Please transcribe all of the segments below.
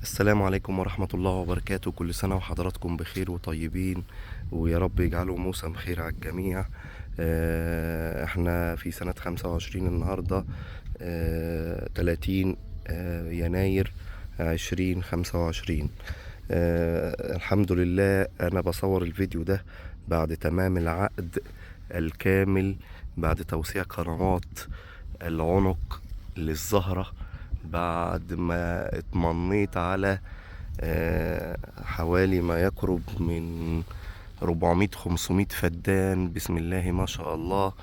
السلام عليكم ورحمة الله وبركاته. كل سنة وحضراتكم بخير وطيبين، ويا رب يجعله موسم خير على الجميع. احنا في سنة 25 النهاردة، 30 يناير 2025. الحمد لله أنا بصور الفيديو ده بعد تمام العقد الكامل، بعد توسيع قنوات العنق للزهرة، بعد ما اتمنيت على حوالي ما يقرب من 400-500 فدان، بسم الله ما شاء الله.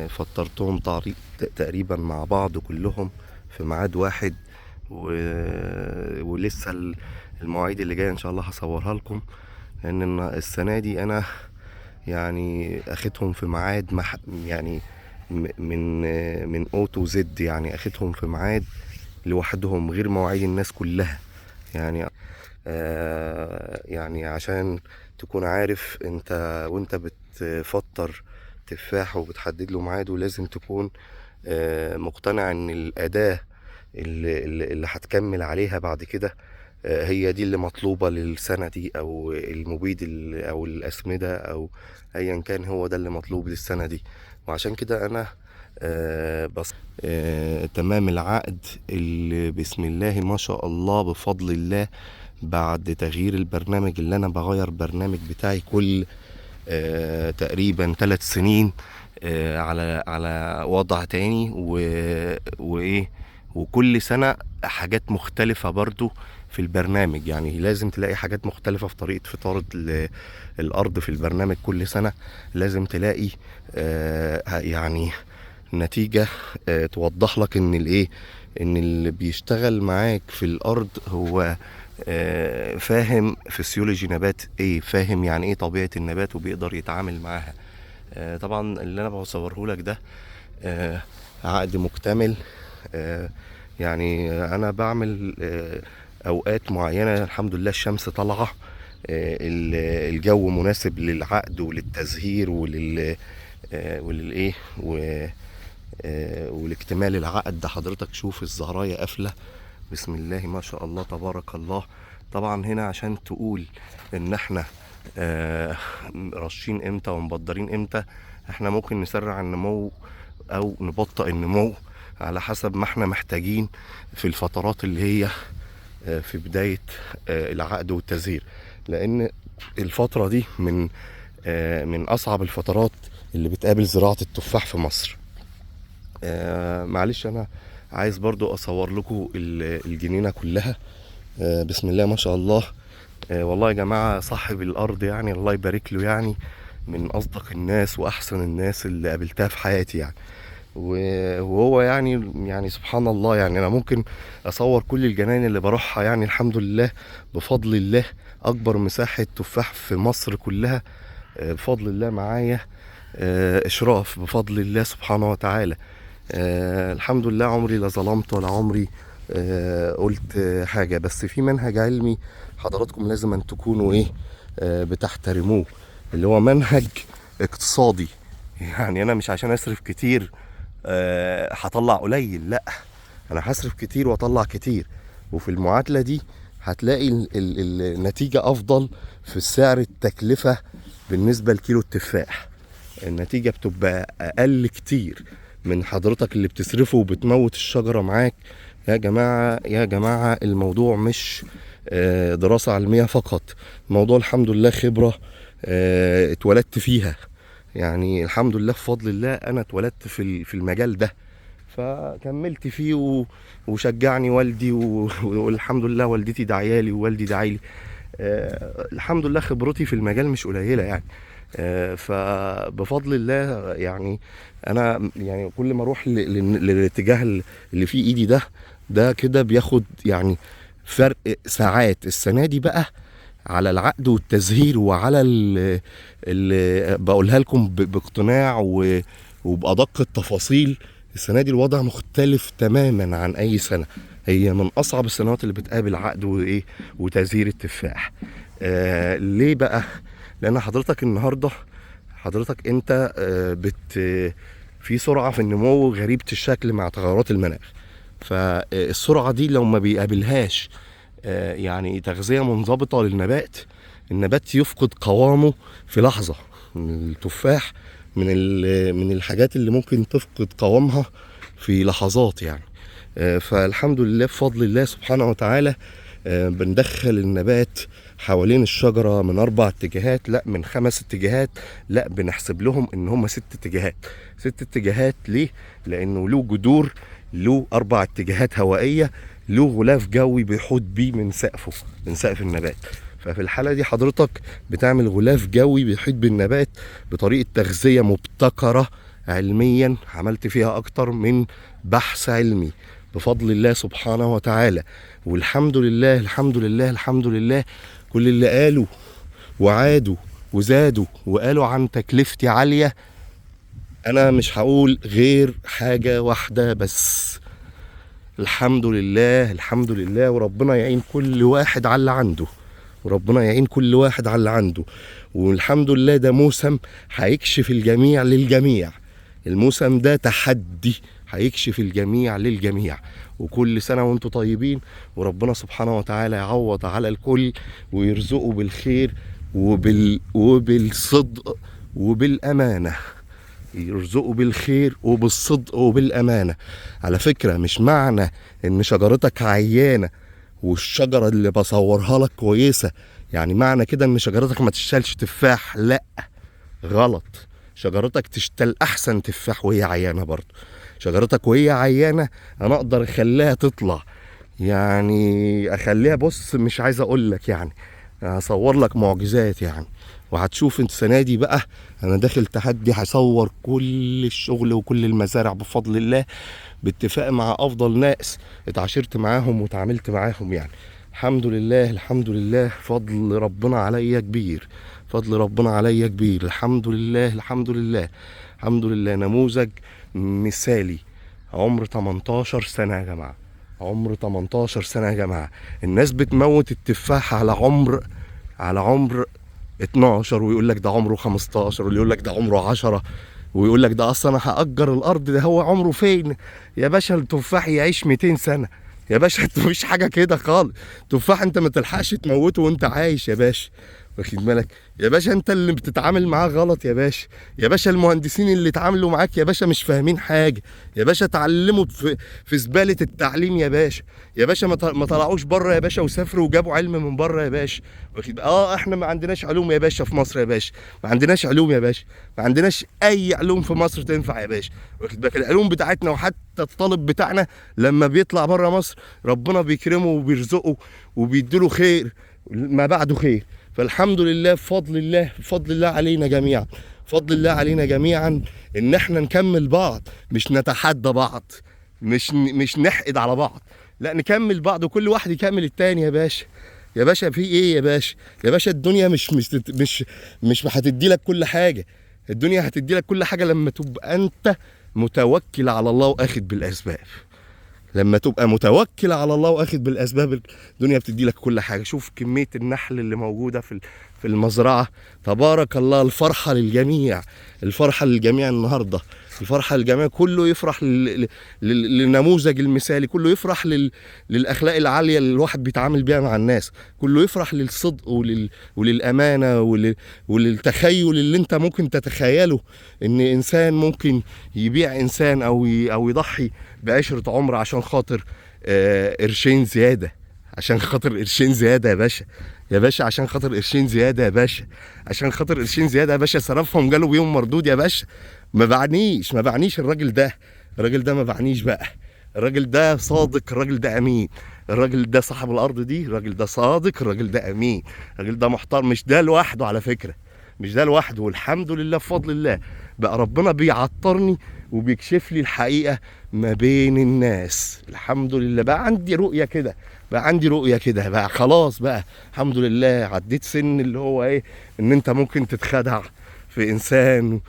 فطرتهم تقريبا مع بعض كلهم في ميعاد واحد، ولسه المواعيد اللي جايه ان شاء الله هصورها لكم، لان السنه دي انا يعني اخدهم في ميعاد يعني من او تو زد، يعني اخدهم في ميعاد لوحدهم غير مواعيد الناس كلها. يعني يعني عشان تكون عارف انت وانت بتفطر تفاح وبتحدد له ميعاده، لازم تكون مقتنع ان الاداة اللي هتكمل عليها بعد كده هي دي اللي مطلوبة للسنة دي، او المبيد او الاسمدة او ايا كان، هو ده اللي مطلوب للسنة دي. وعشان كده انا بس تمام العقد اللي بسم الله ما شاء الله بفضل الله، بعد تغيير البرنامج اللي انا بغير برنامج بتاعي كل تقريبا 3 سنين على وضع تاني، وايه، وكل سنة حاجات مختلفة برضو في البرنامج. يعني لازم تلاقي حاجات مختلفة في طريقة فطارة الأرض في البرنامج كل سنة. لازم تلاقي يعني نتيجة توضح لك ان الايه، ان اللي بيشتغل معاك في الارض هو فاهم فسيولوجي نبات ايه، فاهم يعني ايه طبيعة النبات وبيقدر يتعامل معاها. طبعا اللي انا بصوره لك ده عقد مكتمل. يعني انا بعمل اوقات معينة، الحمد لله الشمس طالعة، الجو مناسب للعقد وللتزهير وللايه والاكتمال العقد ده. حضرتك شوف الزهراية قافلة بسم الله ما شاء الله تبارك الله. طبعا هنا عشان تقول ان احنا رشين امتى ومبدرين امتى، احنا ممكن نسرع النمو او نبطئ النمو على حسب ما احنا محتاجين في الفترات اللي هي في بداية العقد والتزهير، لان الفترة دي من اصعب الفترات اللي بتقابل زراعة التفاح في مصر. معلش انا عايز برضو اصور لكم الجنينة كلها. بسم الله ما شاء الله. والله يا جماعة صاحب الارض يعني الله يبارك له، يعني من اصدق الناس واحسن الناس اللي قابلتها في حياتي يعني. وهو يعني سبحان الله، يعني انا ممكن اصور كل الجناين اللي بروحها، يعني الحمد لله بفضل الله اكبر مساحة تفاح في مصر كلها بفضل الله معايا اشراف بفضل الله سبحانه وتعالى. الحمد لله عمري لا ظلمت ولا عمري قلت حاجة، بس في منهج علمي حضراتكم لازم أن تكونوا إيه بتحترموه، اللي هو منهج اقتصادي. يعني أنا مش عشان أصرف كتير هطلع قليل، لأ، أنا هصرف كتير وأطلع كتير، وفي المعادلة دي هتلاقي النتيجة أفضل في السعر التكلفة. بالنسبة لكيلو التفاح النتيجة بتبقى أقل كتير من حضرتك اللي بتصرفه وبتموت الشجرة معاك. يا جماعة يا جماعة، الموضوع مش دراسة علمية فقط، الموضوع الحمد لله خبرة اتولدت فيها. يعني الحمد لله بفضل الله أنا اتولدت في المجال ده، فكملت فيه وشجعني والدي والحمد لله والدتي دعيالي ووالدي دعيلي. الحمد لله خبرتي في المجال مش قليلة يعني. فبفضل الله يعني انا يعني كل ما اروح للاتجاه اللي فيه ايدي ده كده بياخد يعني فرق ساعات. السنة دي بقى على العقد والتزهير وعلى اللي بقولها لكم باقتناع وبأدق التفاصيل، السنة دي الوضع مختلف تماما عن أي سنة. هي من أصعب السنوات اللي بتقابل عقد وإيه وتزهير التفاح. ليه بقى؟ لأن حضرتك النهاردة حضرتك أنت في سرعة في النمو غريبة الشكل مع تغيرات المناخ. فالسرعة دي لو ما بيقابلهاش يعني تغذية منضبطة للنبات، النبات يفقد قوامه في لحظة. التفاح من الحاجات اللي ممكن تفقد قوامها في لحظات يعني. فالحمد لله بفضل الله سبحانه وتعالى بندخل النبات حوالين الشجرة من 4 اتجاهات، لا من 5 اتجاهات، لا بنحسب لهم ان هم 6 اتجاهات. 6 اتجاهات ليه؟ لانه له جذور، له 4 اتجاهات هوائية، له غلاف جوي بيحوط بيه من سقفه، من سقف النبات. ففي الحالة دي حضرتك بتعمل غلاف جوي بيحيط بالنبات بطريقة تغذية مبتكرة علميا، عملت فيها اكتر من بحث علمي بفضل الله سبحانه وتعالى. والحمد لله الحمد لله الحمد لله، كل اللي قالوا وعادوا وزادوا وقالوا عن تكلفتي عالية، انا مش هقول غير حاجة واحدة بس: الحمد لله الحمد لله. وربنا يعين كل واحد على اللي عنده، وربنا يعين كل واحد على اللي عنده. والحمد لله ده موسم هيكشف الجميع للجميع، الموسم ده تحدي هيكشف الجميع للجميع. وكل سنة وانتم طيبين، وربنا سبحانه وتعالى يعوض على الكل ويرزقه بالخير وبالصدق وبالأمانة، يرزقه بالخير وبالصدق وبالأمانة. على فكرة مش معنى ان شجرتك عيانة والشجرة اللي بصورها لك كويسة يعني معنى كده ان شجرتك ما تشتلش تفاح، لا غلط. شجرتك تشتل احسن تفاح وهي عيانة برضو. شجرتك وهي عيانة انا اقدر اخليها تطلع، يعني اخليها، بص مش عايز اقول لك يعني، هصور لك معجزات يعني. وهتشوف انت السنه دي بقى انا داخل تحدي، هصور كل الشغل وكل المزارع بفضل الله باتفاق مع افضل ناس اتعاشرت معاهم وتعاملت معاهم يعني. الحمد لله الحمد لله، فضل ربنا عليا كبير، فضل ربنا عليا كبير. الحمد لله الحمد لله الحمد لله. نموذج مثالي، عمر 18 سنة يا جماعة، عمر 18 سنة يا جماعة. الناس بتموت التفاح على عمر 12، ويقول لك ده عمره 15، واللي يقول لك ده عمره 10، ويقول لك ده اصلا انا هأجر الارض، ده هو عمره فين يا باشا؟ التفاح يعيش 200 سنة يا باشا، انت مفيش حاجة كده خالص. تفاح انت ما تلحقش تموته وانت عايش يا باشا، واخد بالك يا باشا؟ انت اللي بتتعامل معاه غلط يا باشا. يا باشا المهندسين اللي اتعاملوا معاك يا باشا مش فاهمين حاجه يا باشا، اتعلموا في زباله التعليم يا باشا. يا باشا ما طلعوش بره يا باشا وسافروا وجابوا علم من بره يا باشا، واخد؟ احنا ما عندناش علوم يا باشا في مصر يا باشا، ما عندناش علوم يا باشا، ما عندناش اي علوم في مصر تنفع يا باشا، واخد بالك؟ العلوم بتاعتنا وحتى الطالب بتاعنا لما بيطلع بره مصر ربنا بيكرمه وبيرزقه وبيديله خير ما بعده خير. فالحمد لله بفضل الله، بفضل الله علينا جميعا، بفضل الله علينا جميعا ان احنا نكمل بعض، مش نتحدى بعض، مش نحقد على بعض، لا نكمل بعض وكل واحد يكمل التاني يا باشا. يا باشا في ايه يا باشا؟ يا باشا الدنيا مش هتدي لك كل حاجه. الدنيا هتدي لك كل حاجه لما تبقى انت متوكل على الله واخد بالاسباب. لما تبقى متوكل على الله واخد بالاسباب الدنيا بتدي لك كل حاجه. شوف كميه النحل اللي موجوده في المزرعه، تبارك الله. الفرحه للجميع، الفرحه للجميع النهارده، الفرحه للجميع. كله يفرح للنموذج المثالي، كله يفرح للاخلاق العاليه اللي الواحد بيتعامل بيها مع الناس، كله يفرح للصدق وللامانه وللتخيل اللي انت ممكن تتخيله ان انسان ممكن يبيع انسان او يضحي بعشرة عمر عشان خاطر قرشين زياده، عشان خاطر قرشين زياده يا باشا. يا باشا عشان خاطر قرشين زياده يا باشا، عشان خاطر قرشين زياده يا باشا، صرفهم جاله بيهم مردود يا باشا. ما بعنيش الراجل ده، الراجل ده ما بعنيش بقى. الراجل ده صادق، الراجل ده امين، الراجل ده صاحب الارض دي، الراجل ده صادق، الراجل ده امين، الراجل ده محترم. مش ده لوحده على فكره، مش ده لوحده. والحمد لله بفضل الله بقى ربنا بيعطرني وبيكشف لي الحقيقه ما بين الناس. الحمد لله بقى عندي رؤيه كده، بقى عندي رؤيه كده بقى، خلاص بقى الحمد لله عديت سن اللي هو ايه، ان انت ممكن تتخدع في انسان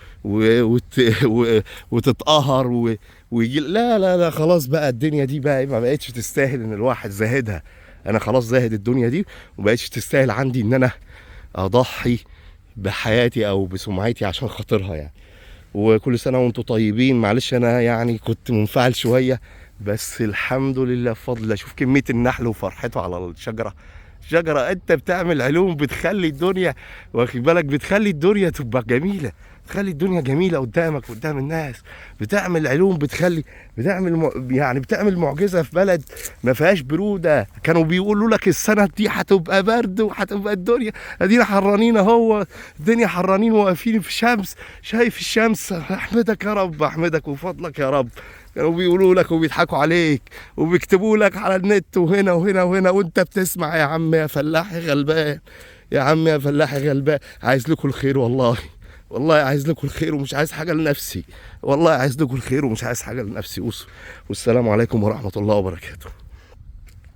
وتتقهر ويجي لا خلاص بقى الدنيا دي بقى ما بقتش تستاهل ان الواحد زاهدها. انا خلاص زاهد الدنيا دي وما بقتش تستاهل عندي ان انا اضحي بحياتي او بسمعتي عشان خاطرها يعني. وكل سنه وانتم طيبين. معلش انا يعني كنت منفعل شويه، بس الحمد لله بفضل الله. شوف كميه النحل وفرحته على الشجره. شجره انت بتعمل علوم بتخلي الدنيا، واخد بالك، بتخلي الدنيا تبقى جميله، تخلي الدنيا جميله قدامك قدام الناس. بتعمل علوم بتعمل معجزه في بلد ما فيهاش بروده. كانوا بيقولوا لك السنه دي هتبقى برد وهتبقى الدنيا، ادينا حرانين اهو، الدنيا حرانين واقفين في شمس، شايف الشمس. احمدك يا رب، احمدك وفضلك يا رب. كانوا بيقولوا لك وبيضحكوا عليك وبيكتبوا لك على النت وهنا وهنا وهنا، وانت بتسمع. يا عم يا فلاح يا غلبان، يا عم يا فلاح يا غلبان، عايز لكم الخير والله. والله عايز لكم الخير ومش عايز حاجه لنفسي. والله عايز لكم الخير ومش عايز حاجه لنفسي. والسلام عليكم ورحمه الله وبركاته.